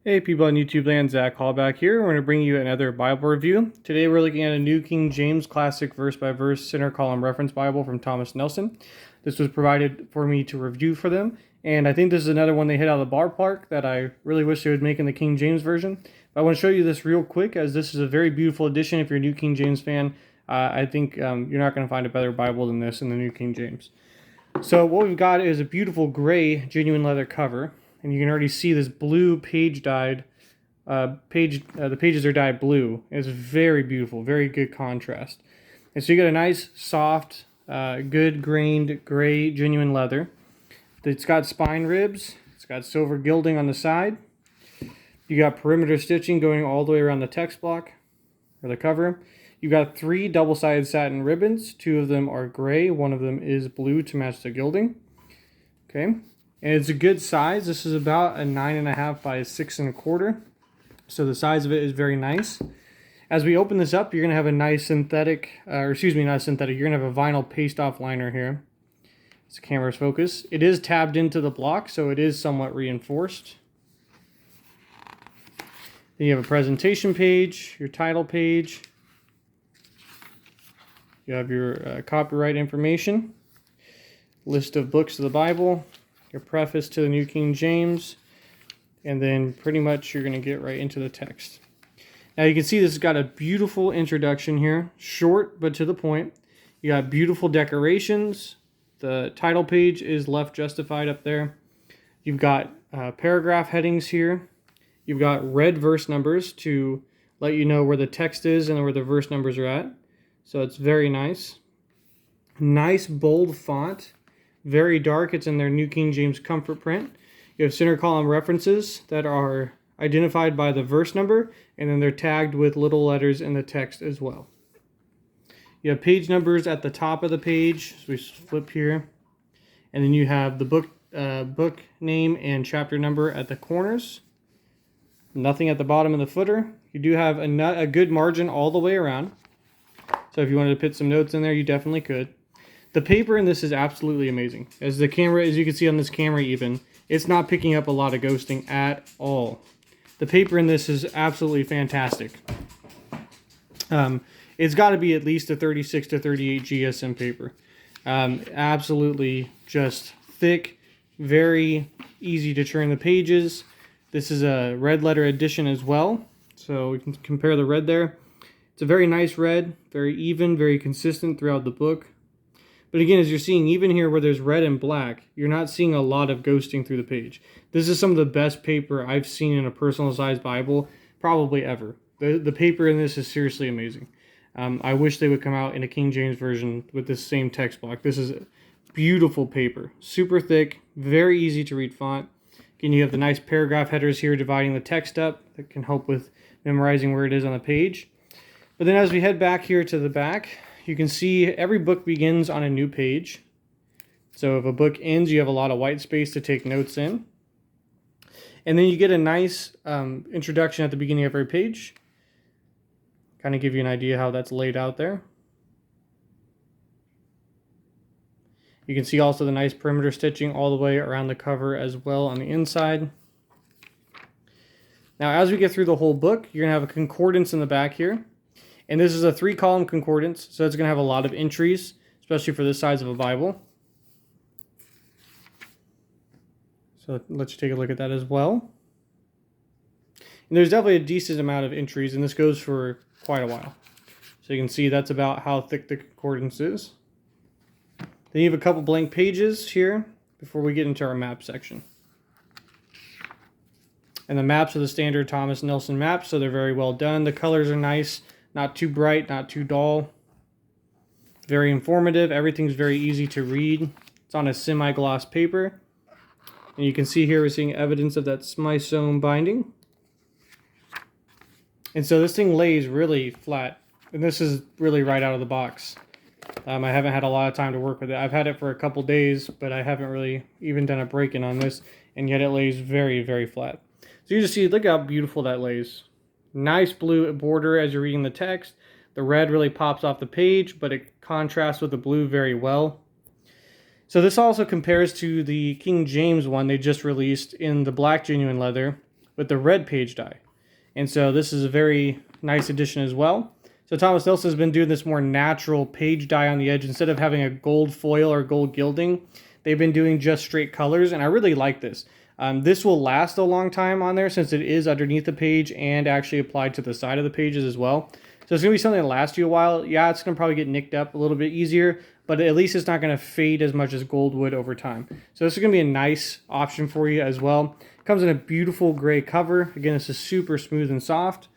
Hey people on YouTube land, Zach Hall back here. We're going to bring you another Bible review. Today we're looking at a New King James Classic verse by verse center column reference Bible from Thomas Nelson. This was provided for me to review for them, and I think this is another one they hit out of the ballpark that I really wish they would make in the King James version. But I want to show you this real quick, as this is a very beautiful edition. If you're a New King James fan, I think you're not going to find a better Bible than this in the New King James. So what we've got is a beautiful gray genuine leather cover. And you can already see this blue page dyed the pages are dyed blue. It's very beautiful, very good contrast. And so you got a nice, soft, good grained gray genuine leather. It's got spine ribs. It's got silver gilding on the side. You got perimeter stitching going all the way around the text block or the cover. You got 3 double-sided satin ribbons. 2 of them are gray. 1 of them is blue to match the gilding. Okay. And it's a good size. This is about a 9.5 by 6 1/4. So the size of it is very nice. As we open this up, you're going to have a nice synthetic, not synthetic, you're going to have a vinyl paste-off liner here. It's camera's focus. It is tabbed into the block, so it is somewhat reinforced. Then you have a presentation page, your title page. You have your copyright information, list of books of the Bible, your preface to the New King James, and then pretty much you're going to get right into the text. Now you can see this has got a beautiful introduction here, short but to the point. You got beautiful decorations. The title page is left justified up there. You've got paragraph headings here. You've got red verse numbers to let you know where the text is and where the verse numbers are at. So it's very nice. Nice bold font. Very dark. It's in their New King James Comfort print. You have center column references that are identified by the verse number, and then they're tagged with little letters in the text as well. You have page numbers at the top of the page. So we flip here. And then you have the book name and chapter number at the corners. Nothing at the bottom of the footer. You do have a good margin all the way around. So if you wanted to put some notes in there, you definitely could. The paper in this is absolutely amazing. As you can see on this camera even, it's not picking up a lot of ghosting at all. The paper in this is absolutely fantastic. It's got to be at least a 36 to 38 GSM paper. Absolutely just thick, very easy to turn the pages. This is a red letter edition as well, so we can compare the red there. It's a very nice red, very even, very consistent throughout the book. But again, as you're seeing, even here where there's red and black, you're not seeing a lot of ghosting through the page. This is some of the best paper I've seen in a personal-sized Bible, probably ever. The paper in this is seriously amazing. I wish they would come out in a King James version with this same text block. This is beautiful paper. Super thick, very easy to read font. Again, you have the nice paragraph headers here dividing the text up that can help with memorizing where it is on the page. But then as we head back here to the back, you can see every book begins on a new page. So if a book ends, you have a lot of white space to take notes in. And then you get a nice introduction at the beginning of every page. Kind of give you an idea how that's laid out there. You can see also the nice perimeter stitching all the way around the cover as well on the inside. Now as we get through the whole book, you're going to have a concordance in the back here. And this is a 3-column concordance, so it's going to have a lot of entries, especially for this size of a Bible. So let's take a look at that as well. And there's definitely a decent amount of entries, and this goes for quite a while. So you can see that's about how thick the concordance is. Then you have a couple blank pages here before we get into our map section. And the maps are the standard Thomas Nelson maps, so they're very well done. The colors are nice. Not too bright, not too dull. Very informative. Everything's very easy to read. It's on a semi-gloss paper. And you can see here we're seeing evidence of that semi-sewn binding. And so this thing lays really flat. And this is really right out of the box. I haven't had a lot of time to work with it. I've had it for a couple days, but I haven't really even done a break-in on this. And yet it lays very, very flat. So you just see, look how beautiful that lays. Nice blue border as you're reading the text. The red really pops off the page, but it contrasts with the blue very well. So this also compares to the King James one they just released in the black genuine leather. with the red page die. And so this is a very nice addition as well. So Thomas Nelson has been doing this more natural page die on the edge. Instead of having a gold foil or gold gilding, they've been doing just straight colors, and I really like this. This will last a long time on there since it is underneath the page and actually applied to the side of the pages as well. So it's going to be something that lasts you a while. Yeah, it's going to probably get nicked up a little bit easier, but at least it's not going to fade as much as gold would over time. So this is going to be a nice option for you as well. It comes in a beautiful gray cover. Again, this is super smooth and soft.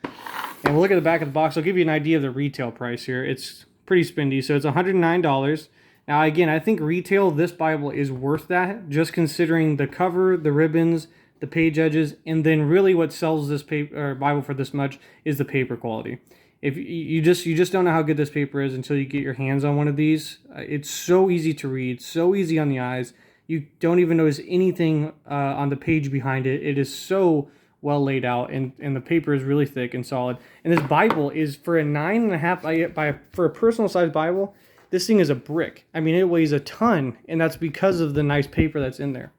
And we'll look at the back of the box. I'll give you an idea of the retail price here. It's pretty spendy. So it's $109. Now, again, I think retail, this Bible is worth that, just considering the cover, the ribbons, the page edges, and then really what sells this paper or Bible for this much is the paper quality. If you just don't know how good this paper is until you get your hands on one of these. It's so easy to read, so easy on the eyes. You don't even notice anything on the page behind it. It is so well laid out, and the paper is really thick and solid. And this Bible is for a 9.5 for a personal size Bible. This thing is a brick. I mean, it weighs a ton, and that's because of the nice paper that's in there.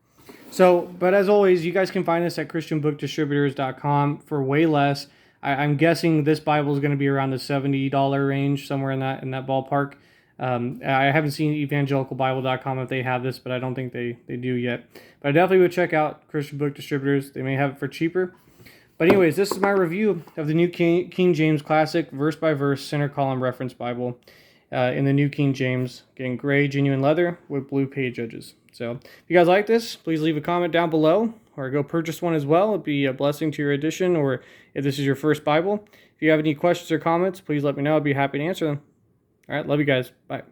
So, but as always, you guys can find us at christianbookdistributors.com for way less. I'm guessing this Bible is going to be around the $70 range, somewhere in that ballpark. I haven't seen evangelicalbible.com if they have this, but I don't think they do yet. But I definitely would check out Christian Book Distributors. They may have it for cheaper. But anyways, this is my review of the New King James Classic verse-by-verse center column reference Bible in the New King James. Getting gray genuine leather with blue page edges. So if you guys like this, please leave a comment down below or go purchase one as well. It'd be a blessing to your edition, or if this is your first Bible. If you have any questions or comments, please let me know. I'd be happy to answer them. All right, love you guys. Bye.